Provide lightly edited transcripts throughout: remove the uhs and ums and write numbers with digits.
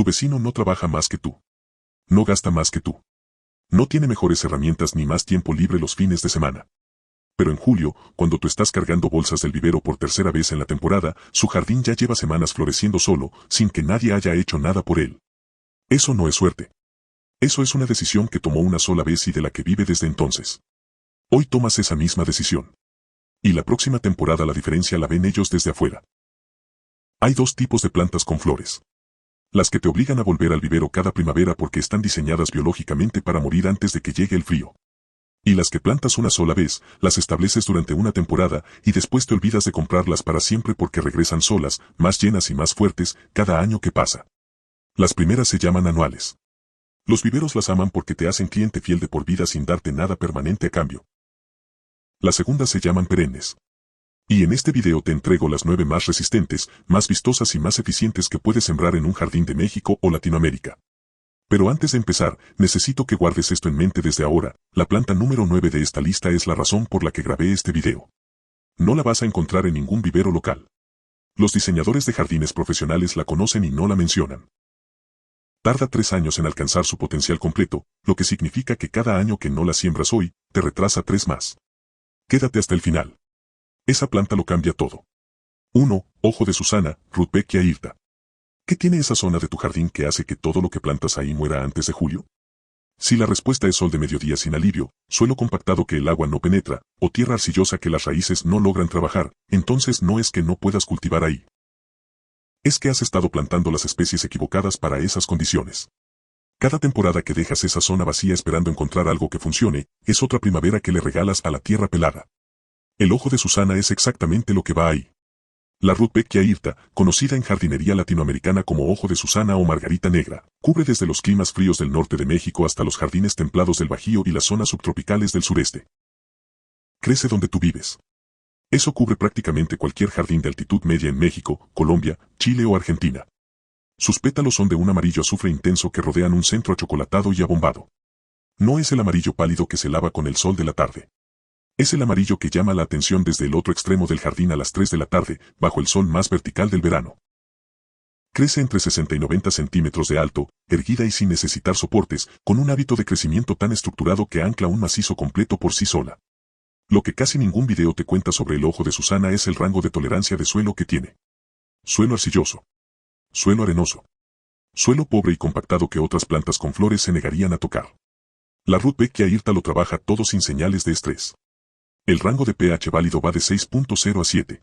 vecino no trabaja más que tú. No gasta más que tú. No tiene mejores herramientas ni más tiempo libre los fines de semana. Pero en julio, cuando tú estás cargando bolsas del vivero por tercera vez en la temporada, su jardín ya lleva semanas floreciendo solo, sin que nadie haya hecho nada por él. Eso no es suerte. Eso es una decisión que tomó una sola vez y de la que vive desde entonces. Hoy tomas esa misma decisión. Y la próxima temporada la diferencia la ven ellos desde afuera. Hay dos tipos de plantas con flores. Las que te obligan a volver al vivero cada primavera porque están diseñadas biológicamente para morir antes de que llegue el frío. Y las que plantas una sola vez, las estableces durante una temporada y después te olvidas de comprarlas para siempre porque regresan solas, más llenas y más fuertes, cada año que pasa. Las primeras se llaman anuales. Los viveros las aman porque te hacen cliente fiel de por vida sin darte nada permanente a cambio. Las segundas se llaman perennes. Y en este video te entrego las 9 más resistentes, más vistosas y más eficientes que puedes sembrar en un jardín de México o Latinoamérica. Pero antes de empezar, necesito que guardes esto en mente desde ahora, la planta número 9 de esta lista es la razón por la que grabé este video. No la vas a encontrar en ningún vivero local. Los diseñadores de jardines profesionales la conocen y no la mencionan. Tarda 3 años en alcanzar su potencial completo, lo que significa que cada año que no la siembras hoy, te retrasa 3 más. Quédate hasta el final. Esa planta lo cambia todo. 1. Ojo de Susana, Rudbeckia hirta. ¿Qué tiene esa zona de tu jardín que hace que todo lo que plantas ahí muera antes de julio? Si la respuesta es sol de mediodía sin alivio, suelo compactado que el agua no penetra, o tierra arcillosa que las raíces no logran trabajar, entonces no es que no puedas cultivar ahí. Es que has estado plantando las especies equivocadas para esas condiciones. Cada temporada que dejas esa zona vacía esperando encontrar algo que funcione, es otra primavera que le regalas a la tierra pelada. El ojo de Susana es exactamente lo que va ahí. La Rudbeckia hirta, conocida en jardinería latinoamericana como ojo de Susana o margarita negra, cubre desde los climas fríos del norte de México hasta los jardines templados del Bajío y las zonas subtropicales del sureste. Crece donde tú vives. Eso cubre prácticamente cualquier jardín de altitud media en México, Colombia, Chile o Argentina. Sus pétalos son de un amarillo azufre intenso que rodean un centro achocolatado y abombado. No es el amarillo pálido que se lava con el sol de la tarde. Es el amarillo que llama la atención desde el otro extremo del jardín a las 3 de la tarde, bajo el sol más vertical del verano. Crece entre 60 y 90 centímetros de alto, erguida y sin necesitar soportes, con un hábito de crecimiento tan estructurado que ancla un macizo completo por sí sola. Lo que casi ningún video te cuenta sobre el ojo de Susana es el rango de tolerancia de suelo que tiene. Suelo arcilloso. Suelo arenoso. Suelo pobre y compactado que otras plantas con flores se negarían a tocar. La Rudbeckia hirta lo trabaja todo sin señales de estrés. El rango de pH válido va de 6.0 a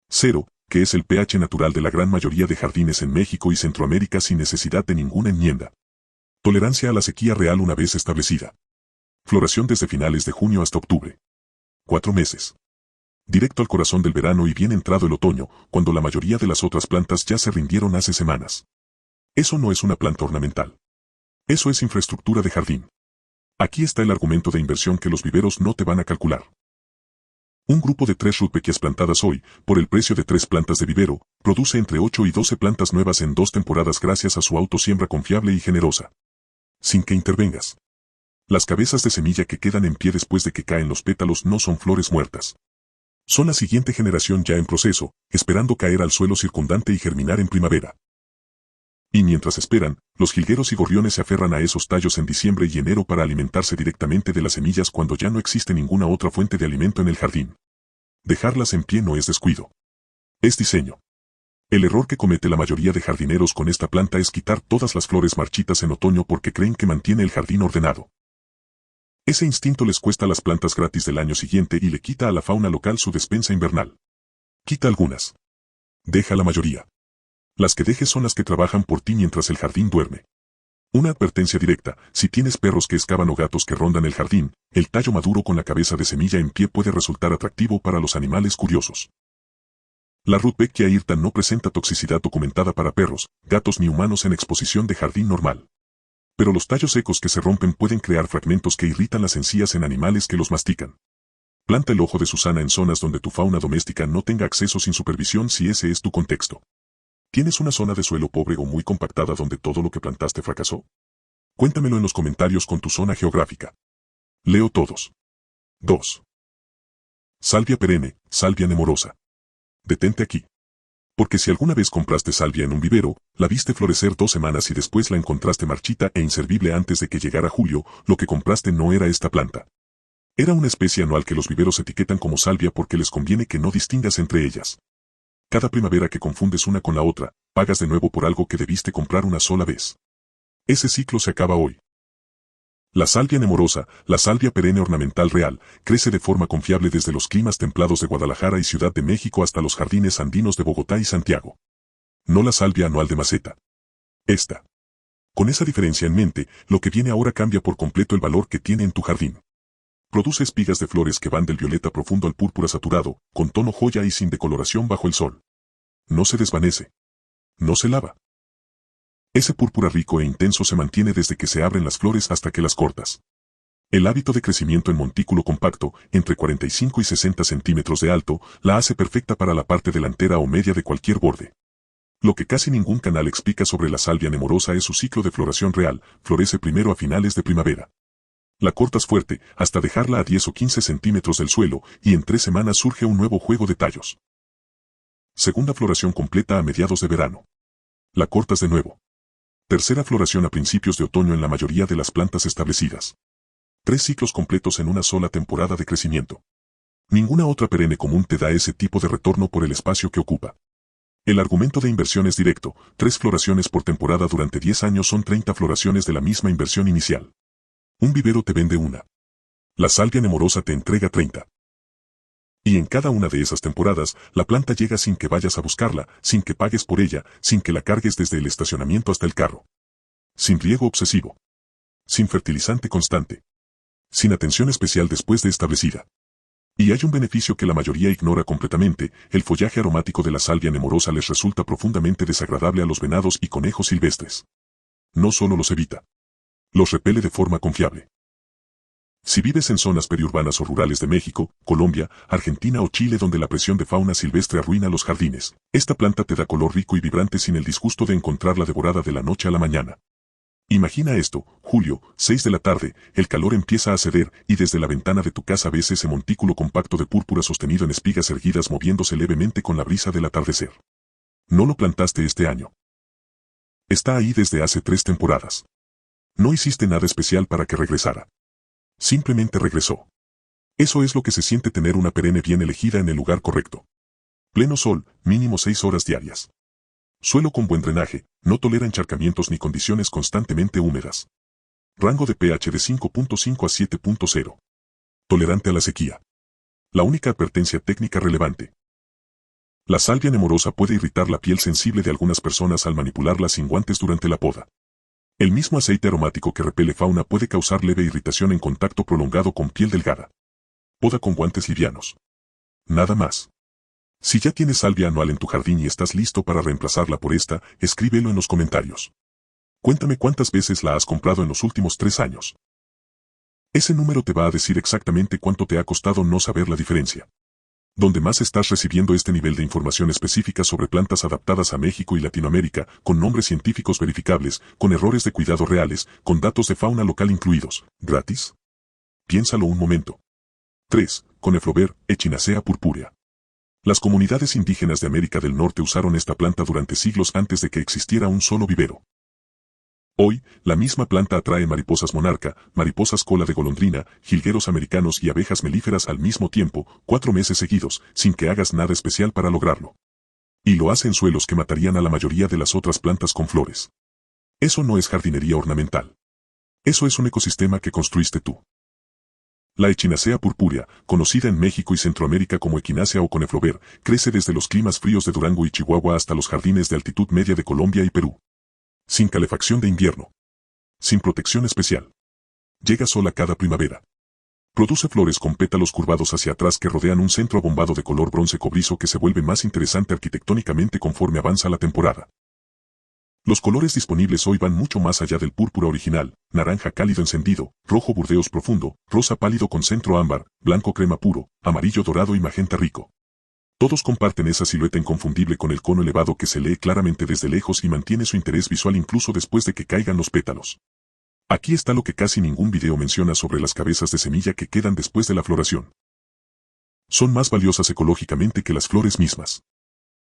7.0, que es el pH natural de la gran mayoría de jardines en México y Centroamérica sin necesidad de ninguna enmienda. Tolerancia a la sequía real una vez establecida. Floración desde finales de junio hasta octubre. 4 meses. Directo al corazón del verano y bien entrado el otoño, cuando la mayoría de las otras plantas ya se rindieron hace semanas. Eso no es una planta ornamental. Eso es infraestructura de jardín. Aquí está el argumento de inversión que los viveros no te van a calcular. Un grupo de 3 Rudbeckias plantadas hoy, por el precio de 3 plantas de vivero, produce entre 8 y 12 plantas nuevas en 2 temporadas gracias a su autosiembra confiable y generosa. Sin que intervengas. Las cabezas de semilla que quedan en pie después de que caen los pétalos no son flores muertas. Son la siguiente generación ya en proceso, esperando caer al suelo circundante y germinar en primavera. Y mientras esperan, los jilgueros y gorriones se aferran a esos tallos en diciembre y enero para alimentarse directamente de las semillas cuando ya no existe ninguna otra fuente de alimento en el jardín. Dejarlas en pie no es descuido. Es diseño. El error que comete la mayoría de jardineros con esta planta es quitar todas las flores marchitas en otoño porque creen que mantiene el jardín ordenado. Ese instinto les cuesta las plantas gratis del año siguiente y le quita a la fauna local su despensa invernal. Quita algunas. Deja la mayoría. Las que dejes son las que trabajan por ti mientras el jardín duerme. Una advertencia directa, si tienes perros que excavan o gatos que rondan el jardín, el tallo maduro con la cabeza de semilla en pie puede resultar atractivo para los animales curiosos. La Rudbeckia hirta no presenta toxicidad documentada para perros, gatos ni humanos en exposición de jardín normal. Pero los tallos secos que se rompen pueden crear fragmentos que irritan las encías en animales que los mastican. Planta el ojo de Susana en zonas donde tu fauna doméstica no tenga acceso sin supervisión si ese es tu contexto. ¿Tienes una zona de suelo pobre o muy compactada donde todo lo que plantaste fracasó? Cuéntamelo en los comentarios con tu zona geográfica. Leo todos. 2. Salvia perenne, Salvia nemorosa. Detente aquí. Porque si alguna vez compraste salvia en un vivero, la viste florecer 2 semanas y después la encontraste marchita e inservible antes de que llegara julio, lo que compraste no era esta planta. Era una especie anual que los viveros etiquetan como salvia porque les conviene que no distingas entre ellas. Cada primavera que confundes una con la otra, pagas de nuevo por algo que debiste comprar una sola vez. Ese ciclo se acaba hoy. La salvia nemorosa, la salvia perenne ornamental real, crece de forma confiable desde los climas templados de Guadalajara y Ciudad de México hasta los jardines andinos de Bogotá y Santiago. No la salvia anual de maceta. Esta. Con esa diferencia en mente, lo que viene ahora cambia por completo el valor que tiene en tu jardín. Produce espigas de flores que van del violeta profundo al púrpura saturado, con tono joya y sin decoloración bajo el sol. No se desvanece. No se lava. Ese púrpura rico e intenso se mantiene desde que se abren las flores hasta que las cortas. El hábito de crecimiento en montículo compacto, entre 45 y 60 centímetros de alto, la hace perfecta para la parte delantera o media de cualquier borde. Lo que casi ningún canal explica sobre la salvia nemorosa es su ciclo de floración real, florece primero a finales de primavera. La cortas fuerte, hasta dejarla a 10 o 15 centímetros del suelo, y en 3 semanas surge un nuevo juego de tallos. Segunda floración completa a mediados de verano. La cortas de nuevo. Tercera floración a principios de otoño en la mayoría de las plantas establecidas. 3 ciclos completos en una sola temporada de crecimiento. Ninguna otra perenne común te da ese tipo de retorno por el espacio que ocupa. El argumento de inversión es directo, 3 floraciones por temporada durante 10 años son 30 floraciones de la misma inversión inicial. Un vivero te vende una. La salvia nemorosa te entrega 30. Y en cada una de esas temporadas, la planta llega sin que vayas a buscarla, sin que pagues por ella, sin que la cargues desde el estacionamiento hasta el carro. Sin riego obsesivo. Sin fertilizante constante. Sin atención especial después de establecida. Y hay un beneficio que la mayoría ignora completamente, el follaje aromático de la salvia nemorosa les resulta profundamente desagradable a los venados y conejos silvestres. No solo los evita. Los repele de forma confiable. Si vives en zonas periurbanas o rurales de México, Colombia, Argentina o Chile donde la presión de fauna silvestre arruina los jardines, esta planta te da color rico y vibrante sin el disgusto de encontrarla devorada de la noche a la mañana. Imagina esto, julio, 6 de la tarde, el calor empieza a ceder y desde la ventana de tu casa ves ese montículo compacto de púrpura sostenido en espigas erguidas moviéndose levemente con la brisa del atardecer. No lo plantaste este año. Está ahí desde hace 3 temporadas. No hiciste nada especial para que regresara. Simplemente regresó. Eso es lo que se siente tener una perenne bien elegida en el lugar correcto. Pleno sol, mínimo 6 horas diarias. Suelo con buen drenaje, no tolera encharcamientos ni condiciones constantemente húmedas. Rango de pH de 5.5 a 7.0. Tolerante a la sequía. La única advertencia técnica relevante. La salvia nemorosa puede irritar la piel sensible de algunas personas al manipularla sin guantes durante la poda. El mismo aceite aromático que repele fauna puede causar leve irritación en contacto prolongado con piel delgada. Poda con guantes livianos. Nada más. Si ya tienes salvia anual en tu jardín y estás listo para reemplazarla por esta, escríbelo en los comentarios. Cuéntame cuántas veces la has comprado en los últimos 3 años. Ese número te va a decir exactamente cuánto te ha costado no saber la diferencia. Donde más estás recibiendo este nivel de información específica sobre plantas adaptadas a México y Latinoamérica, con nombres científicos verificables, con errores de cuidado reales, con datos de fauna local incluidos, ¿gratis? Piénsalo un momento. 3. Coneflober, Echinacea purpúrea. Las comunidades indígenas de América del Norte usaron esta planta durante siglos antes de que existiera un solo vivero. Hoy, la misma planta atrae mariposas monarca, mariposas cola de golondrina, jilgueros americanos y abejas melíferas al mismo tiempo, 4 meses seguidos, sin que hagas nada especial para lograrlo. Y lo hace en suelos que matarían a la mayoría de las otras plantas con flores. Eso no es jardinería ornamental. Eso es un ecosistema que construiste tú. La Echinacea purpúrea, conocida en México y Centroamérica como equinácea o coneflober, crece desde los climas fríos de Durango y Chihuahua hasta los jardines de altitud media de Colombia y Perú. Sin calefacción de invierno. Sin protección especial. Llega sola cada primavera. Produce flores con pétalos curvados hacia atrás que rodean un centro abombado de color bronce cobrizo que se vuelve más interesante arquitectónicamente conforme avanza la temporada. Los colores disponibles hoy van mucho más allá del púrpura original, naranja cálido encendido, rojo burdeos profundo, rosa pálido con centro ámbar, blanco crema puro, amarillo dorado y magenta rico. Todos comparten esa silueta inconfundible con el cono elevado que se lee claramente desde lejos y mantiene su interés visual incluso después de que caigan los pétalos. Aquí está lo que casi ningún video menciona sobre las cabezas de semilla que quedan después de la floración. Son más valiosas ecológicamente que las flores mismas.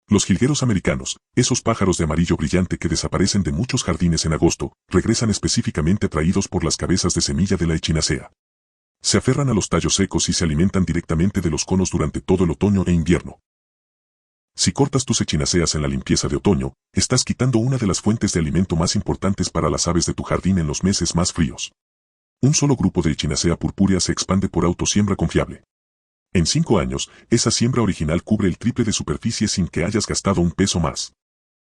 Los jilgueros americanos, esos pájaros de amarillo brillante que desaparecen de muchos jardines en agosto, regresan específicamente atraídos por las cabezas de semilla de la echinacea. Se aferran a los tallos secos y se alimentan directamente de los conos durante todo el otoño e invierno. Si cortas tus echinaceas en la limpieza de otoño, estás quitando una de las fuentes de alimento más importantes para las aves de tu jardín en los meses más fríos. Un solo grupo de echinacea purpúrea se expande por autosiembra confiable. En 5 años, esa siembra original cubre el triple de superficie sin que hayas gastado un peso más.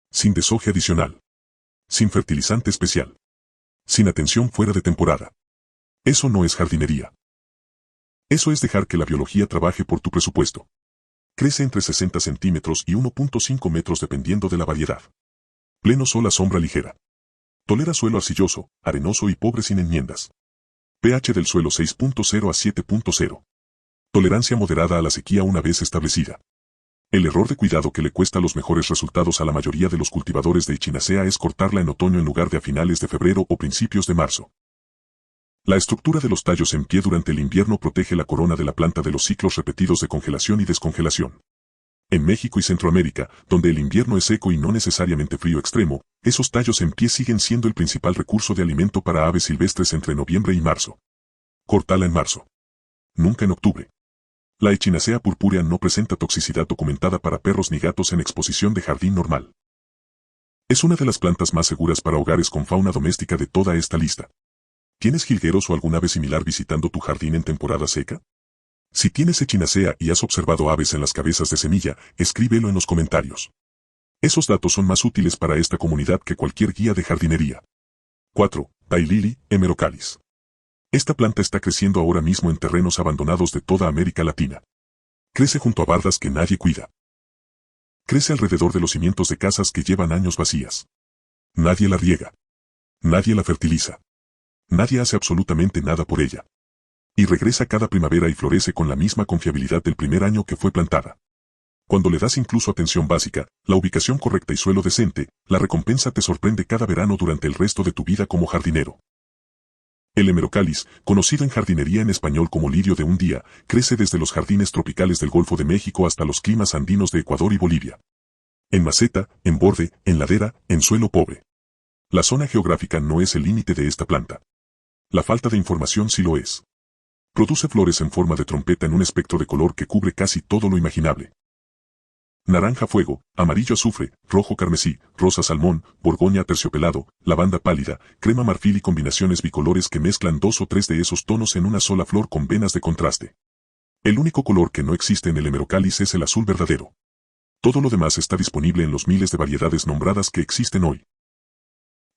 Sin desoje adicional. Sin fertilizante especial. Sin atención fuera de temporada. Eso no es jardinería. Eso es dejar que la biología trabaje por tu presupuesto. Crece entre 60 centímetros y 1.5 metros dependiendo de la variedad. Pleno sol a sombra ligera. Tolera suelo arcilloso, arenoso y pobre sin enmiendas. pH del suelo 6.0 a 7.0. Tolerancia moderada a la sequía una vez establecida. El error de cuidado que le cuesta los mejores resultados a la mayoría de los cultivadores de echinacea es cortarla en otoño en lugar de a finales de febrero o principios de marzo. La estructura de los tallos en pie durante el invierno protege la corona de la planta de los ciclos repetidos de congelación y descongelación. En México y Centroamérica, donde el invierno es seco y no necesariamente frío extremo, esos tallos en pie siguen siendo el principal recurso de alimento para aves silvestres entre noviembre y marzo. Córtala en marzo. Nunca en octubre. La echinacea purpúrea no presenta toxicidad documentada para perros ni gatos en exposición de jardín normal. Es una de las plantas más seguras para hogares con fauna doméstica de toda esta lista. ¿Tienes jilgueros o algún ave similar visitando tu jardín en temporada seca? Si tienes echinacea y has observado aves en las cabezas de semilla, escríbelo en los comentarios. Esos datos son más útiles para esta comunidad que cualquier guía de jardinería. 4. Daylily hemerocalis. Esta planta está creciendo ahora mismo en terrenos abandonados de toda América Latina. Crece junto a bardas que nadie cuida. Crece alrededor de los cimientos de casas que llevan años vacías. Nadie la riega. Nadie la fertiliza. Nadie hace absolutamente nada por ella. Y regresa cada primavera y florece con la misma confiabilidad del primer año que fue plantada. Cuando le das incluso atención básica, la ubicación correcta y suelo decente, la recompensa te sorprende cada verano durante el resto de tu vida como jardinero. El hemerocalis, conocido en jardinería en español como lirio de un día, crece desde los jardines tropicales del Golfo de México hasta los climas andinos de Ecuador y Bolivia. En maceta, en borde, en ladera, en suelo pobre. La zona geográfica no es el límite de esta planta. La falta de información sí lo es. Produce flores en forma de trompeta en un espectro de color que cubre casi todo lo imaginable. Naranja fuego, amarillo azufre, rojo carmesí, rosa salmón, borgoña terciopelado, lavanda pálida, crema marfil y combinaciones bicolores que mezclan 2 o 3 de esos tonos en una sola flor con venas de contraste. El único color que no existe en el hemerocalis es el azul verdadero. Todo lo demás está disponible en los miles de variedades nombradas que existen hoy.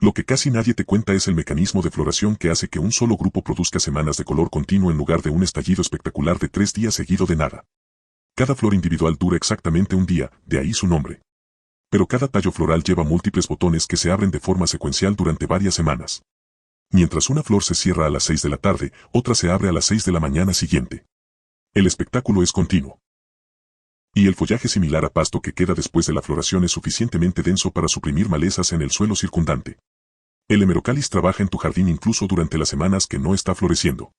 Lo que casi nadie te cuenta es el mecanismo de floración que hace que un solo grupo produzca semanas de color continuo en lugar de un estallido espectacular de 3 días seguido de nada. Cada flor individual dura exactamente un día, de ahí su nombre. Pero cada tallo floral lleva múltiples botones que se abren de forma secuencial durante varias semanas. Mientras una flor se cierra a las 6 de la tarde, otra se abre a las 6 de la mañana siguiente. El espectáculo es continuo. Y el follaje similar a pasto que queda después de la floración es suficientemente denso para suprimir malezas en el suelo circundante. El hemerocalis trabaja en tu jardín incluso durante las semanas que no está floreciendo.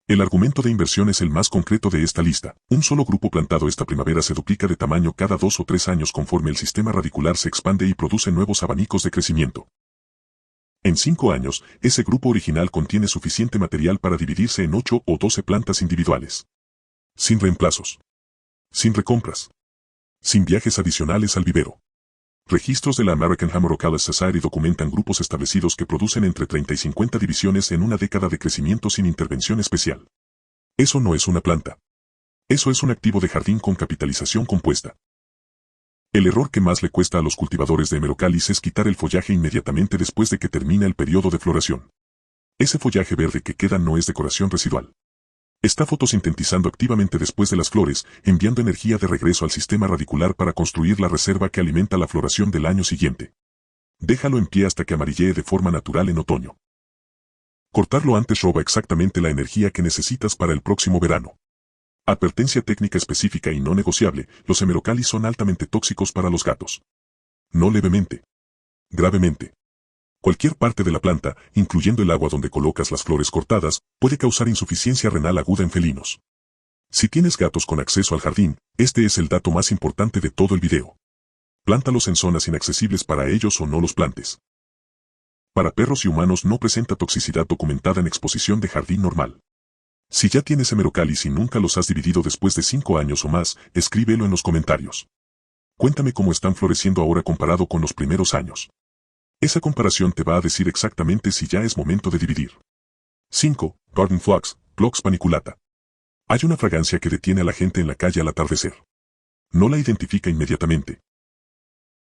El argumento de inversión es el más concreto de esta lista. Un solo grupo plantado esta primavera se duplica de tamaño cada 2 o 3 años conforme el sistema radicular se expande y produce nuevos abanicos de crecimiento. En 5 años, ese grupo original contiene suficiente material para dividirse en 8 o 12 plantas individuales. Sin reemplazos. Sin recompras. Sin viajes adicionales al vivero. Registros de la American Hemerocalis Society documentan grupos establecidos que producen entre 30 y 50 divisiones en una década de crecimiento sin intervención especial. Eso no es una planta. Eso es un activo de jardín con capitalización compuesta. El error que más le cuesta a los cultivadores de hemerocalis es quitar el follaje inmediatamente después de que termina el periodo de floración. Ese follaje verde que queda no es decoración residual. Está fotosintetizando activamente después de las flores, enviando energía de regreso al sistema radicular para construir la reserva que alimenta la floración del año siguiente. Déjalo en pie hasta que amarillee de forma natural en otoño. Cortarlo antes roba exactamente la energía que necesitas para el próximo verano. Advertencia técnica específica y no negociable: los hemerocalis son altamente tóxicos para los gatos. No levemente. Gravemente. Cualquier parte de la planta, incluyendo el agua donde colocas las flores cortadas, puede causar insuficiencia renal aguda en felinos. Si tienes gatos con acceso al jardín, este es el dato más importante de todo el video. Plántalos en zonas inaccesibles para ellos o no los plantes. Para perros y humanos no presenta toxicidad documentada en exposición de jardín normal. Si ya tienes hemerocallis y nunca los has dividido después de 5 años o más, escríbelo en los comentarios. Cuéntame cómo están floreciendo ahora comparado con los primeros años. Esa comparación te va a decir exactamente si ya es momento de dividir. 5. Garden Phlox, Phlox paniculata. Hay una fragancia que detiene a la gente en la calle al atardecer. No la identifica inmediatamente.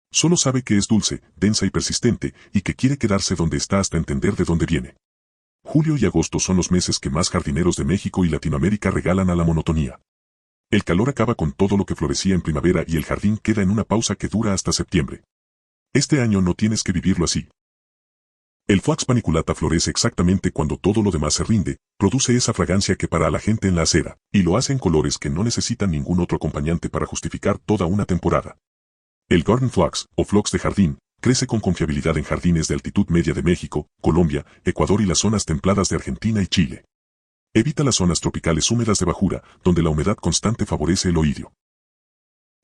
Solo sabe que es dulce, densa y persistente, y que quiere quedarse donde está hasta entender de dónde viene. Julio y agosto son los meses que más jardineros de México y Latinoamérica regalan a la monotonía. El calor acaba con todo lo que florecía en primavera y el jardín queda en una pausa que dura hasta septiembre. Este año no tienes que vivirlo así. El Phlox paniculata florece exactamente cuando todo lo demás se rinde, produce esa fragancia que para a la gente en la acera, y lo hace en colores que no necesitan ningún otro acompañante para justificar toda una temporada. El Garden Phlox, o Phlox de jardín, crece con confiabilidad en jardines de altitud media de México, Colombia, Ecuador y las zonas templadas de Argentina y Chile. Evita las zonas tropicales húmedas de bajura, donde la humedad constante favorece el oidio.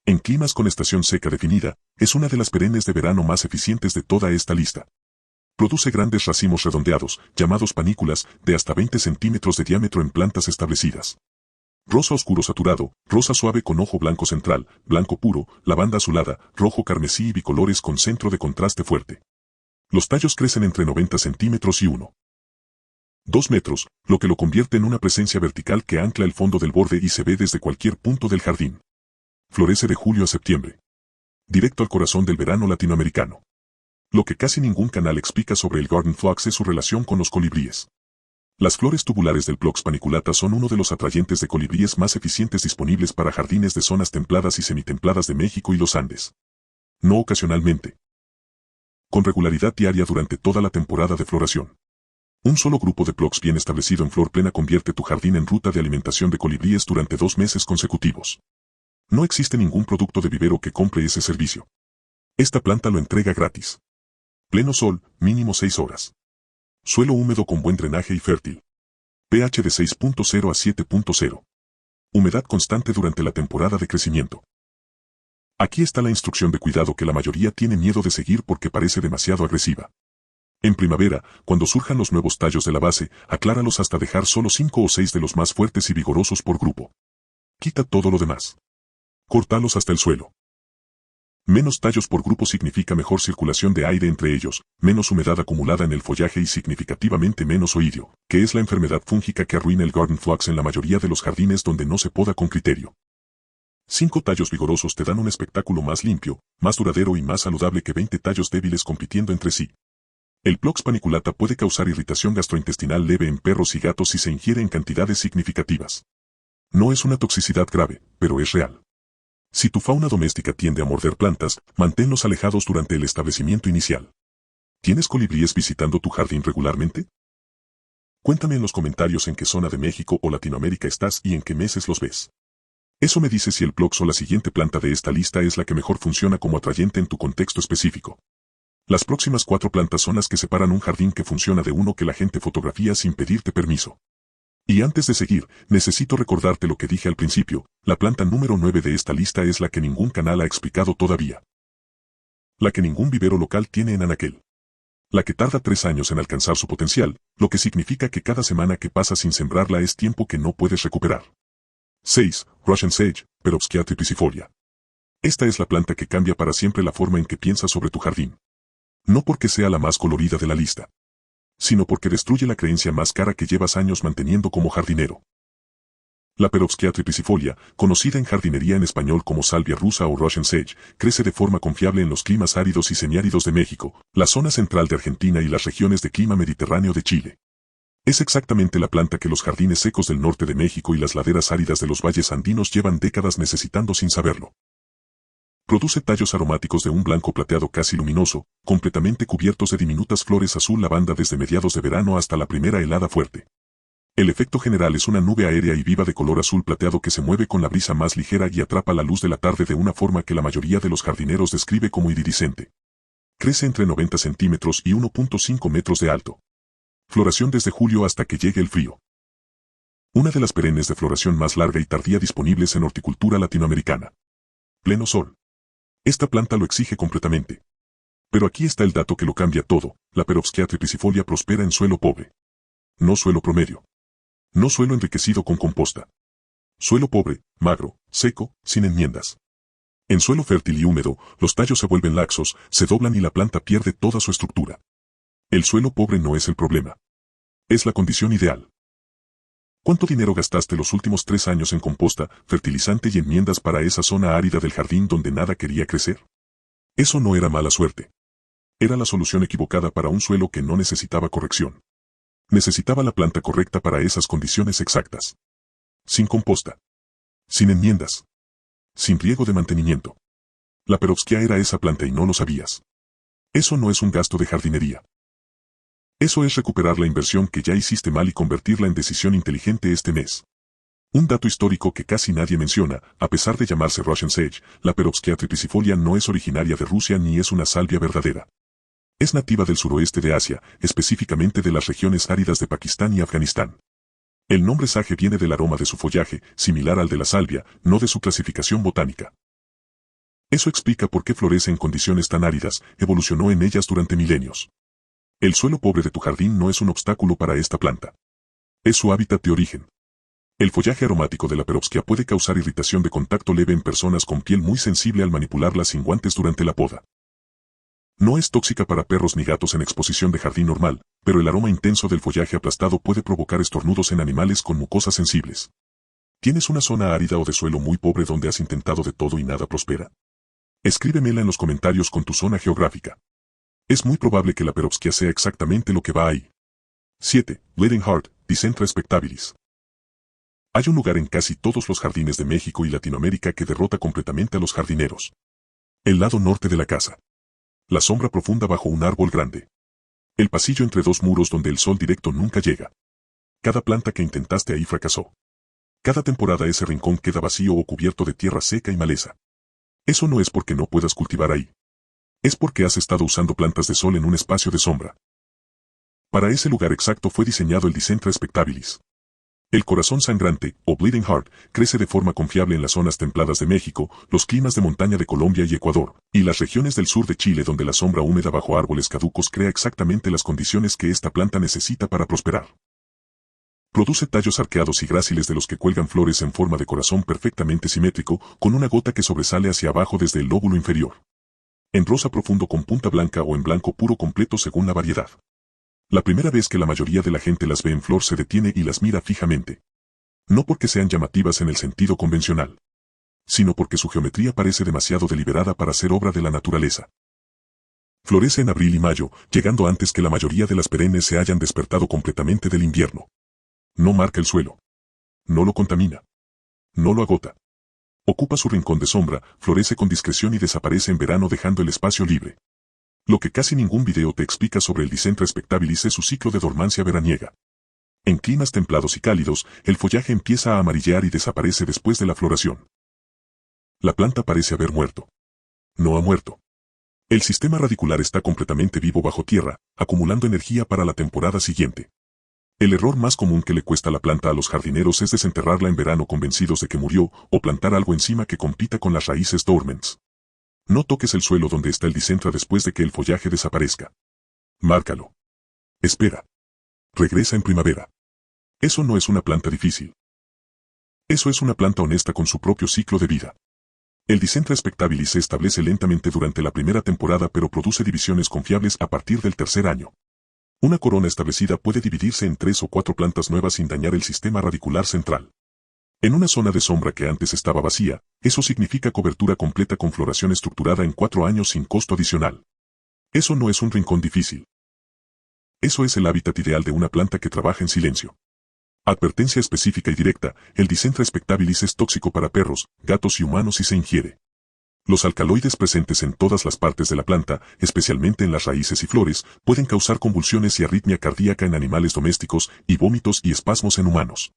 En climas con estación seca definida, es una de las perennes de verano más eficientes de toda esta lista. Produce grandes racimos redondeados, llamados panículas, de hasta 20 centímetros de diámetro en plantas establecidas. Rosa oscuro saturado, rosa suave con ojo blanco central, blanco puro, lavanda azulada, rojo carmesí y bicolores con centro de contraste fuerte. Los tallos crecen entre 90 centímetros y 1,2 metros, lo que lo convierte en una presencia vertical que ancla el fondo del borde y se ve desde cualquier punto del jardín. Florece de julio a septiembre. Directo al corazón del verano latinoamericano. Lo que casi ningún canal explica sobre el Garden Phlox es su relación con los colibríes. Las flores tubulares del Phlox paniculata son uno de los atrayentes de colibríes más eficientes disponibles para jardines de zonas templadas y semitempladas de México y los Andes. No ocasionalmente. Con regularidad diaria durante toda la temporada de floración. Un solo grupo de Phlox bien establecido en flor plena convierte tu jardín en ruta de alimentación de colibríes durante 2 meses consecutivos. No existe ningún producto de vivero que compre ese servicio. Esta planta lo entrega gratis. Pleno sol, mínimo 6 horas. Suelo húmedo con buen drenaje y fértil. pH de 6.0 a 7.0. Humedad constante durante la temporada de crecimiento. Aquí está la instrucción de cuidado que la mayoría tiene miedo de seguir porque parece demasiado agresiva. En primavera, cuando surjan los nuevos tallos de la base, acláralos hasta dejar solo 5 o 6 de los más fuertes y vigorosos por grupo. Quita todo lo demás. Córtalos hasta el suelo. Menos tallos por grupo significa mejor circulación de aire entre ellos, menos humedad acumulada en el follaje y significativamente menos oidio, que es la enfermedad fúngica que arruina el Garden Phlox en la mayoría de los jardines donde no se poda con criterio. 5 tallos vigorosos te dan un espectáculo más limpio, más duradero y más saludable que 20 tallos débiles compitiendo entre sí. El Phlox paniculata puede causar irritación gastrointestinal leve en perros y gatos si se ingiere en cantidades significativas. No es una toxicidad grave, pero es real. Si tu fauna doméstica tiende a morder plantas, manténlos alejados durante el establecimiento inicial. ¿Tienes colibríes visitando tu jardín regularmente? Cuéntame en los comentarios en qué zona de México o Latinoamérica estás y en qué meses los ves. Eso me dice si el Phlox o la siguiente planta de esta lista es la que mejor funciona como atrayente en tu contexto específico. Las próximas 4 plantas son las que separan un jardín que funciona de uno que la gente fotografía sin pedirte permiso. Y antes de seguir, necesito recordarte lo que dije al principio, la planta número 9 de esta lista es la que ningún canal ha explicado todavía. La que ningún vivero local tiene en anaquel. La que tarda 3 años en alcanzar su potencial, lo que significa que cada semana que pasa sin sembrarla es tiempo que no puedes recuperar. 6. Russian Sage, Perovskia triplicifolia. Esta es la planta que cambia para siempre la forma en que piensas sobre tu jardín. No porque sea la más colorida de la lista, sino porque destruye la creencia más cara que llevas años manteniendo como jardinero. La Perovskia triplicifolia, conocida en jardinería en español como salvia rusa o Russian Sage, crece de forma confiable en los climas áridos y semiáridos de México, la zona central de Argentina y las regiones de clima mediterráneo de Chile. Es exactamente la planta que los jardines secos del norte de México y las laderas áridas de los valles andinos llevan décadas necesitando sin saberlo. Produce tallos aromáticos de un blanco plateado casi luminoso, completamente cubiertos de diminutas flores azul lavanda desde mediados de verano hasta la primera helada fuerte. El efecto general es una nube aérea y viva de color azul plateado que se mueve con la brisa más ligera y atrapa la luz de la tarde de una forma que la mayoría de los jardineros describe como iridiscente. Crece entre 90 centímetros y 1.5 metros de alto. Floración desde julio hasta que llegue el frío. Una de las perennes de floración más larga y tardía disponibles en horticultura latinoamericana. Pleno sol. Esta planta lo exige completamente. Pero aquí está el dato que lo cambia todo: la Perovskea triplicifolia prospera en suelo pobre. No suelo promedio. No suelo enriquecido con composta. Suelo pobre, magro, seco, sin enmiendas. En suelo fértil y húmedo, los tallos se vuelven laxos, se doblan y la planta pierde toda su estructura. El suelo pobre no es el problema. Es la condición ideal. ¿Cuánto dinero gastaste los últimos 3 años en composta, fertilizante y enmiendas para esa zona árida del jardín donde nada quería crecer? Eso no era mala suerte. Era la solución equivocada para un suelo que no necesitaba corrección. Necesitaba la planta correcta para esas condiciones exactas. Sin composta. Sin enmiendas. Sin riego de mantenimiento. La Perovskea era esa planta y no lo sabías. Eso no es un gasto de jardinería. Eso es recuperar la inversión que ya hiciste mal y convertirla en decisión inteligente este mes. Un dato histórico que casi nadie menciona: a pesar de llamarse Russian Sage, la Perovskea triplicifolia no es originaria de Rusia ni es una salvia verdadera. Es nativa del suroeste de Asia, específicamente de las regiones áridas de Pakistán y Afganistán. El nombre sage viene del aroma de su follaje, similar al de la salvia, no de su clasificación botánica. Eso explica por qué florece en condiciones tan áridas, evolucionó en ellas durante milenios. El suelo pobre de tu jardín no es un obstáculo para esta planta. Es su hábitat de origen. El follaje aromático de la Perovskea puede causar irritación de contacto leve en personas con piel muy sensible al manipularla sin guantes durante la poda. No es tóxica para perros ni gatos en exposición de jardín normal, pero el aroma intenso del follaje aplastado puede provocar estornudos en animales con mucosas sensibles. ¿Tienes una zona árida o de suelo muy pobre donde has intentado de todo y nada prospera? Escríbemela en los comentarios con tu zona geográfica. Es muy probable que la Perovskea sea exactamente lo que va ahí. 7. Bleeding Heart, Dicentra spectabilis. Hay un lugar en casi todos los jardines de México y Latinoamérica que derrota completamente a los jardineros. El lado norte de la casa. La sombra profunda bajo un árbol grande. El pasillo entre 2 muros donde el sol directo nunca llega. Cada planta que intentaste ahí fracasó. Cada temporada ese rincón queda vacío o cubierto de tierra seca y maleza. Eso no es porque no puedas cultivar ahí. Es porque has estado usando plantas de sol en un espacio de sombra. Para ese lugar exacto fue diseñado el Dicentra spectabilis. El corazón sangrante, o Bleeding Heart, crece de forma confiable en las zonas templadas de México, los climas de montaña de Colombia y Ecuador, y las regiones del sur de Chile donde la sombra húmeda bajo árboles caducos crea exactamente las condiciones que esta planta necesita para prosperar. Produce tallos arqueados y gráciles de los que cuelgan flores en forma de corazón perfectamente simétrico, con una gota que sobresale hacia abajo desde el lóbulo inferior. En rosa profundo con punta blanca o en blanco puro completo según la variedad. La primera vez que la mayoría de la gente las ve en flor se detiene y las mira fijamente. No porque sean llamativas en el sentido convencional, sino porque su geometría parece demasiado deliberada para ser obra de la naturaleza. Florece en abril y mayo, llegando antes que la mayoría de las perennes se hayan despertado completamente del invierno. No marca el suelo. No lo contamina. No lo agota. Ocupa su rincón de sombra, florece con discreción y desaparece en verano dejando el espacio libre. Lo que casi ningún video te explica sobre el Dicentra spectabilis es su ciclo de dormancia veraniega. En climas templados y cálidos, el follaje empieza a amarillear y desaparece después de la floración. La planta parece haber muerto. No ha muerto. El sistema radicular está completamente vivo bajo tierra, acumulando energía para la temporada siguiente. El error más común que le cuesta la planta a los jardineros es desenterrarla en verano convencidos de que murió, o plantar algo encima que compita con las raíces dormants. No toques el suelo donde está el Dicentra después de que el follaje desaparezca. Márcalo. Espera. Regresa en primavera. Eso no es una planta difícil. Eso es una planta honesta con su propio ciclo de vida. El Dicentra spectabilis se establece lentamente durante la primera temporada pero produce divisiones confiables a partir del tercer año. Una corona establecida puede dividirse en 3 o 4 plantas nuevas sin dañar el sistema radicular central. En una zona de sombra que antes estaba vacía, eso significa cobertura completa con floración estructurada en 4 años sin costo adicional. Eso no es un rincón difícil. Eso es el hábitat ideal de una planta que trabaja en silencio. Advertencia específica y directa: el Dicentra spectabilis es tóxico para perros, gatos y humanos si se ingiere. Los alcaloides presentes en todas las partes de la planta, especialmente en las raíces y flores, pueden causar convulsiones y arritmia cardíaca en animales domésticos, y vómitos y espasmos en humanos.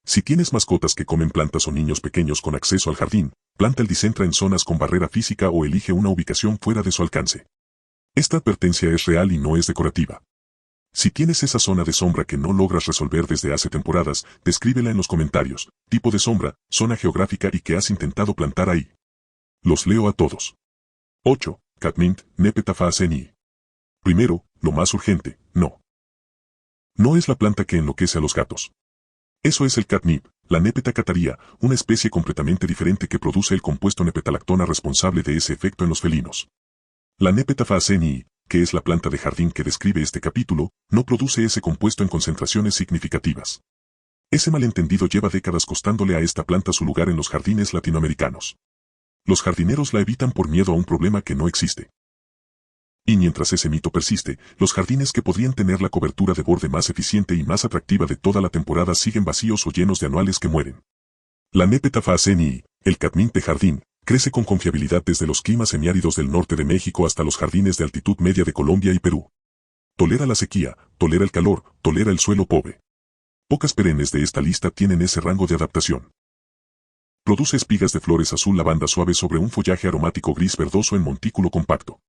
Si tienes mascotas que comen plantas o niños pequeños con acceso al jardín, planta el Dicentra en zonas con barrera física o elige una ubicación fuera de su alcance. Esta advertencia es real y no es decorativa. Si tienes esa zona de sombra que no logras resolver desde hace temporadas, descríbela en los comentarios: tipo de sombra, zona geográfica y qué has intentado plantar ahí. Los leo a todos. 8. Catmint, Nepeta Faaceni. Primero, lo más urgente, no. No es la planta que enloquece a los gatos. Eso es el catnip, la Nepeta cataria, una especie completamente diferente que produce el compuesto nepetalactona responsable de ese efecto en los felinos. La Nepeta Faaceni, que es la planta de jardín que describe este capítulo, no produce ese compuesto en concentraciones significativas. Ese malentendido lleva décadas costándole a esta planta su lugar en los jardines latinoamericanos. Los jardineros la evitan por miedo a un problema que no existe. Y mientras ese mito persiste, los jardines que podrían tener la cobertura de borde más eficiente y más atractiva de toda la temporada siguen vacíos o llenos de anuales que mueren. La Nepeta Faaceni, el catmint de jardín, crece con confiabilidad desde los climas semiáridos del norte de México hasta los jardines de altitud media de Colombia y Perú. Tolera la sequía, tolera el calor, tolera el suelo pobre. Pocas perennes de esta lista tienen ese rango de adaptación. Produce espigas de flores azul lavanda suaves sobre un follaje aromático gris verdoso en montículo compacto.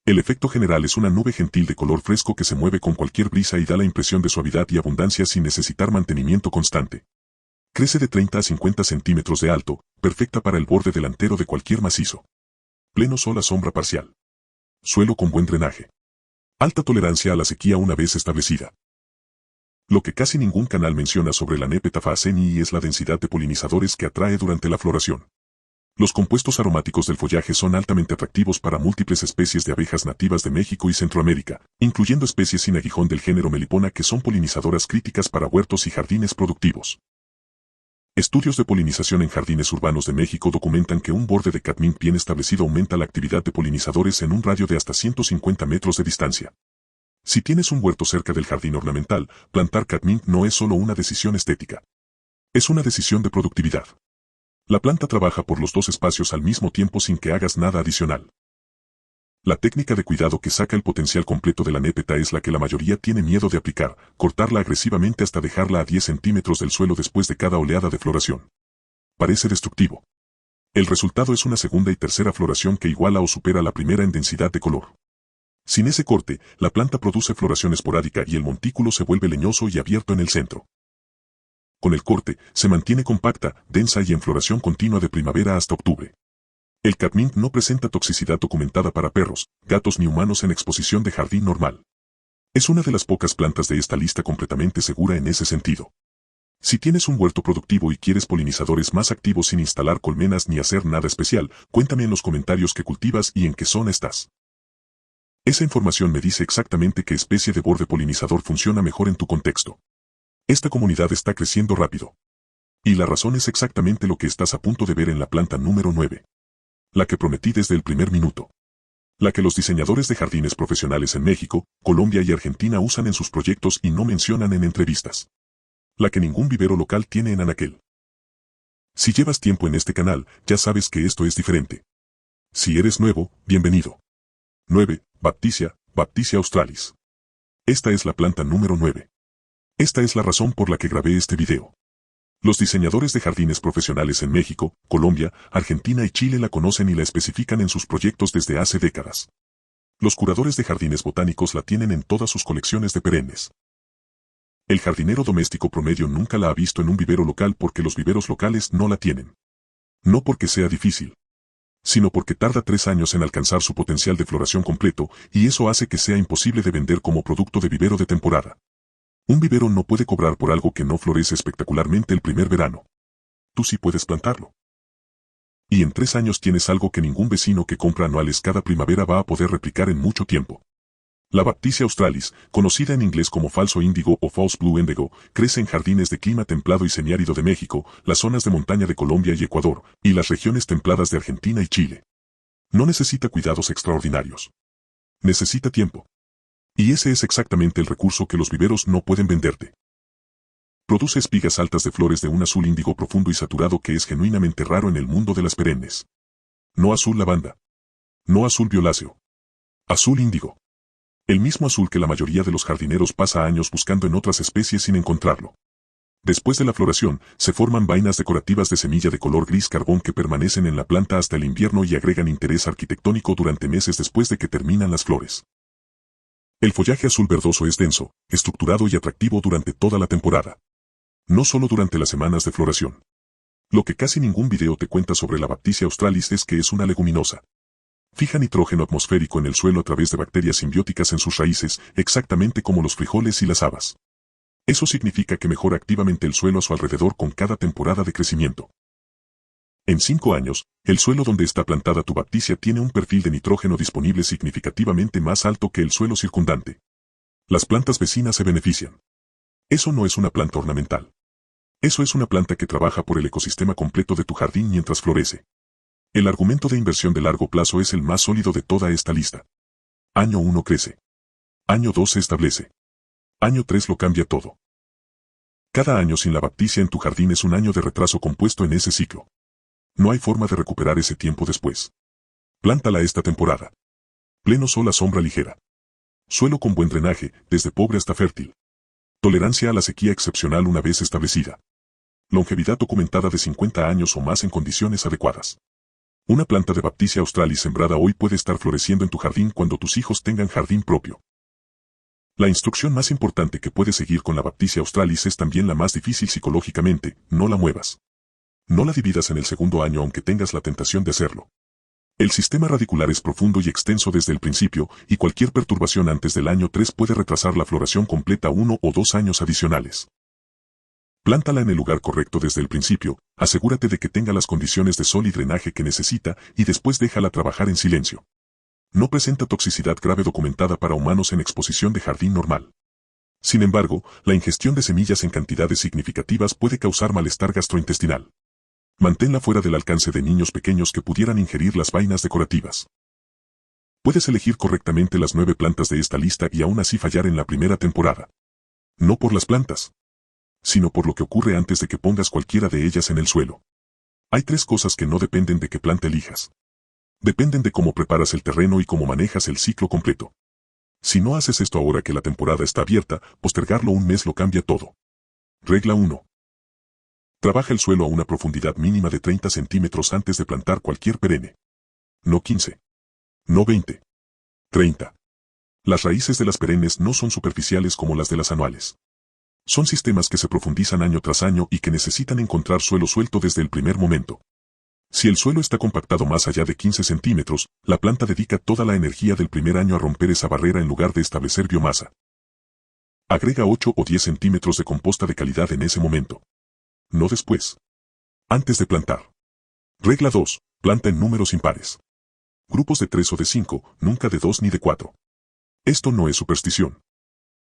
El efecto general es una nube gentil de color fresco que se mueve con cualquier brisa y da la impresión de suavidad y abundancia sin necesitar mantenimiento constante. Crece de 30 a 50 centímetros de alto, perfecta para el borde delantero de cualquier macizo. Pleno sol a sombra parcial. Suelo con buen drenaje. Alta tolerancia a la sequía una vez establecida. Lo que casi ningún canal menciona sobre la Nepeta Faaceni es la densidad de polinizadores que atrae durante la floración. Los compuestos aromáticos del follaje son altamente atractivos para múltiples especies de abejas nativas de México y Centroamérica, incluyendo especies sin aguijón del género Melipona que son polinizadoras críticas para huertos y jardines productivos. Estudios de polinización en jardines urbanos de México documentan que un borde de catmint bien establecido aumenta la actividad de polinizadores en un radio de hasta 150 metros de distancia. Si tienes un huerto cerca del jardín ornamental, plantar catmint no es solo una decisión estética. Es una decisión de productividad. La planta trabaja por los dos espacios al mismo tiempo sin que hagas nada adicional. La técnica de cuidado que saca el potencial completo de la Nepeta es la que la mayoría tiene miedo de aplicar, cortarla agresivamente hasta dejarla a 10 centímetros del suelo después de cada oleada de floración. Parece destructivo. El resultado es una segunda y tercera floración que iguala o supera la primera en densidad de color. Sin ese corte, la planta produce floración esporádica y el montículo se vuelve leñoso y abierto en el centro. Con el corte, se mantiene compacta, densa y en floración continua de primavera hasta octubre. El catmint no presenta toxicidad documentada para perros, gatos ni humanos en exposición de jardín normal. Es una de las pocas plantas de esta lista completamente segura en ese sentido. Si tienes un huerto productivo y quieres polinizadores más activos sin instalar colmenas ni hacer nada especial, cuéntame en los comentarios qué cultivas y en qué zona estás. Esa información me dice exactamente qué especie de borde polinizador funciona mejor en tu contexto. Esta comunidad está creciendo rápido. Y la razón es exactamente lo que estás a punto de ver en la planta número 9. La que prometí desde el primer minuto. La que los diseñadores de jardines profesionales en México, Colombia y Argentina usan en sus proyectos y no mencionan en entrevistas. La que ningún vivero local tiene en anaquel. Si llevas tiempo en este canal, ya sabes que esto es diferente. Si eres nuevo, bienvenido. 9. Baptisia australis. Esta es la planta número 9. Esta es la razón por la que grabé este video. Los diseñadores de jardines profesionales en México, Colombia, Argentina y Chile la conocen y la especifican en sus proyectos desde hace décadas. Los curadores de jardines botánicos la tienen en todas sus colecciones de perennes. El jardinero doméstico promedio nunca la ha visto en un vivero local porque los viveros locales no la tienen. No porque sea difícil, sino porque tarda 3 años en alcanzar su potencial de floración completo, y eso hace que sea imposible de vender como producto de vivero de temporada. Un vivero no puede cobrar por algo que no florece espectacularmente el primer verano. Tú sí puedes plantarlo. Y en 3 años tienes algo que ningún vecino que compra anuales cada primavera va a poder replicar en mucho tiempo. La Baptisia australis, conocida en inglés como falso índigo o false blue indigo, crece en jardines de clima templado y semiárido de México, las zonas de montaña de Colombia y Ecuador, y las regiones templadas de Argentina y Chile. No necesita cuidados extraordinarios. Necesita tiempo. Y ese es exactamente el recurso que los viveros no pueden venderte. Produce espigas altas de flores de un azul índigo profundo y saturado que es genuinamente raro en el mundo de las perennes. No azul lavanda. No azul violáceo. Azul índigo. El mismo azul que la mayoría de los jardineros pasa años buscando en otras especies sin encontrarlo. Después de la floración, se forman vainas decorativas de semilla de color gris carbón que permanecen en la planta hasta el invierno y agregan interés arquitectónico durante meses después de que terminan las flores. El follaje azul verdoso es denso, estructurado y atractivo durante toda la temporada. No solo durante las semanas de floración. Lo que casi ningún video te cuenta sobre la Baptisia australis es que es una leguminosa. Fija nitrógeno atmosférico en el suelo a través de bacterias simbióticas en sus raíces, exactamente como los frijoles y las habas. Eso significa que mejora activamente el suelo a su alrededor con cada temporada de crecimiento. En 5 años, el suelo donde está plantada tu Baptisia tiene un perfil de nitrógeno disponible significativamente más alto que el suelo circundante. Las plantas vecinas se benefician. Eso no es una planta ornamental. Eso es una planta que trabaja por el ecosistema completo de tu jardín mientras florece. El argumento de inversión de largo plazo es el más sólido de toda esta lista. Año 1 crece. Año 2 se establece. Año 3 lo cambia todo. Cada año sin la Baptisia en tu jardín es un año de retraso compuesto en ese ciclo. No hay forma de recuperar ese tiempo después. Plántala esta temporada. Pleno sol a sombra ligera. Suelo con buen drenaje, desde pobre hasta fértil. Tolerancia a la sequía excepcional una vez establecida. Longevidad documentada de 50 años o más en condiciones adecuadas. Una planta de Baptisia australis sembrada hoy puede estar floreciendo en tu jardín cuando tus hijos tengan jardín propio. La instrucción más importante que puedes seguir con la Baptisia australis es también la más difícil psicológicamente: no la muevas. No la dividas en el segundo año aunque tengas la tentación de hacerlo. El sistema radicular es profundo y extenso desde el principio, y cualquier perturbación antes del año 3 puede retrasar la floración completa 1 o 2 años adicionales. Plántala en el lugar correcto desde el principio, asegúrate de que tenga las condiciones de sol y drenaje que necesita, y después déjala trabajar en silencio. No presenta toxicidad grave documentada para humanos en exposición de jardín normal. Sin embargo, la ingestión de semillas en cantidades significativas puede causar malestar gastrointestinal. Manténla fuera del alcance de niños pequeños que pudieran ingerir las vainas decorativas. Puedes elegir correctamente las 9 plantas de esta lista y aún así fallar en la primera temporada. No por las plantas, sino por lo que ocurre antes de que pongas cualquiera de ellas en el suelo. Hay 3 cosas que no dependen de qué planta elijas. Dependen de cómo preparas el terreno y cómo manejas el ciclo completo. Si no haces esto ahora que la temporada está abierta, postergarlo un mes lo cambia todo. Regla 1. Trabaja el suelo a una profundidad mínima de 30 centímetros antes de plantar cualquier perenne. No 15. No 20. 30. Las raíces de las perennes no son superficiales como las de las anuales. Son sistemas que se profundizan año tras año y que necesitan encontrar suelo suelto desde el primer momento. Si el suelo está compactado más allá de 15 centímetros, la planta dedica toda la energía del primer año a romper esa barrera en lugar de establecer biomasa. Agrega 8 o 10 centímetros de composta de calidad en ese momento. No después. Antes de plantar. Regla 2. Planta en números impares. Grupos de 3 o de 5, nunca de 2 ni de 4. Esto no es superstición.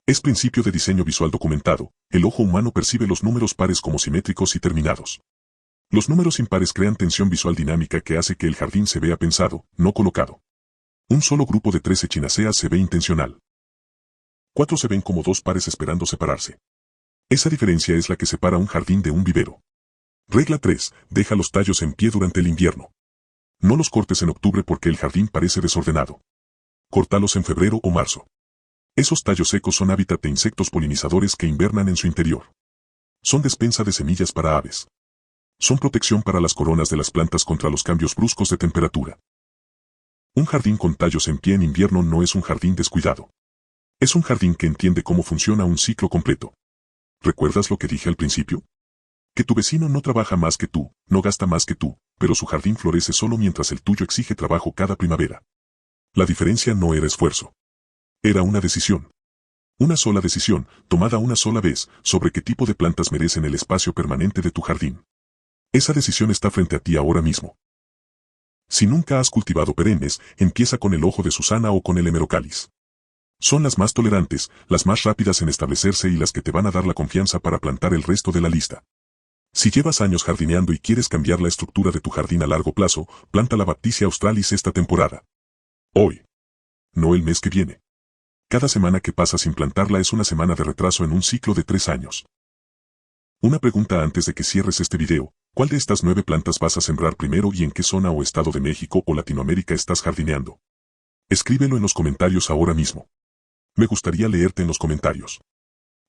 Es principio de diseño visual documentado. El ojo humano percibe los números pares como simétricos y terminados. Los números impares crean tensión visual dinámica que hace que el jardín se vea pensado, no colocado. Un solo grupo de 3 echinaceas se ve intencional. 4 se ven como 2 pares esperando separarse. Esa diferencia es la que separa un jardín de un vivero. Regla 3. Deja los tallos en pie durante el invierno. No los cortes en octubre porque el jardín parece desordenado. Córtalos en febrero o marzo. Esos tallos secos son hábitat de insectos polinizadores que invernan en su interior. Son despensa de semillas para aves. Son protección para las coronas de las plantas contra los cambios bruscos de temperatura. Un jardín con tallos en pie en invierno no es un jardín descuidado. Es un jardín que entiende cómo funciona un ciclo completo. ¿Recuerdas lo que dije al principio? Que tu vecino no trabaja más que tú, no gasta más que tú, pero su jardín florece solo mientras el tuyo exige trabajo cada primavera. La diferencia no era esfuerzo. Era una decisión. Una sola decisión, tomada una sola vez, sobre qué tipo de plantas merecen el espacio permanente de tu jardín. Esa decisión está frente a ti ahora mismo. Si nunca has cultivado perennes, empieza con el ojo de Susana o con el hemerocalis. Son las más tolerantes, las más rápidas en establecerse y las que te van a dar la confianza para plantar el resto de la lista. Si llevas años jardineando y quieres cambiar la estructura de tu jardín a largo plazo, planta la Baptisia australis esta temporada. Hoy. No el mes que viene. Cada semana que pasa sin plantarla es una semana de retraso en un ciclo de 3 años. Una pregunta antes de que cierres este video: ¿cuál de estas 9 plantas vas a sembrar primero y en qué zona o estado de México o Latinoamérica estás jardineando? Escríbelo en los comentarios ahora mismo. Me gustaría leerte en los comentarios.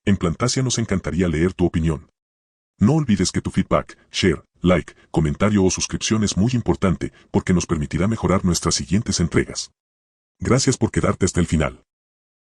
En Plantasia nos encantaría leer tu opinión. No olvides que tu feedback, share, like, comentario o suscripción es muy importante porque nos permitirá mejorar nuestras siguientes entregas. Gracias por quedarte hasta el final.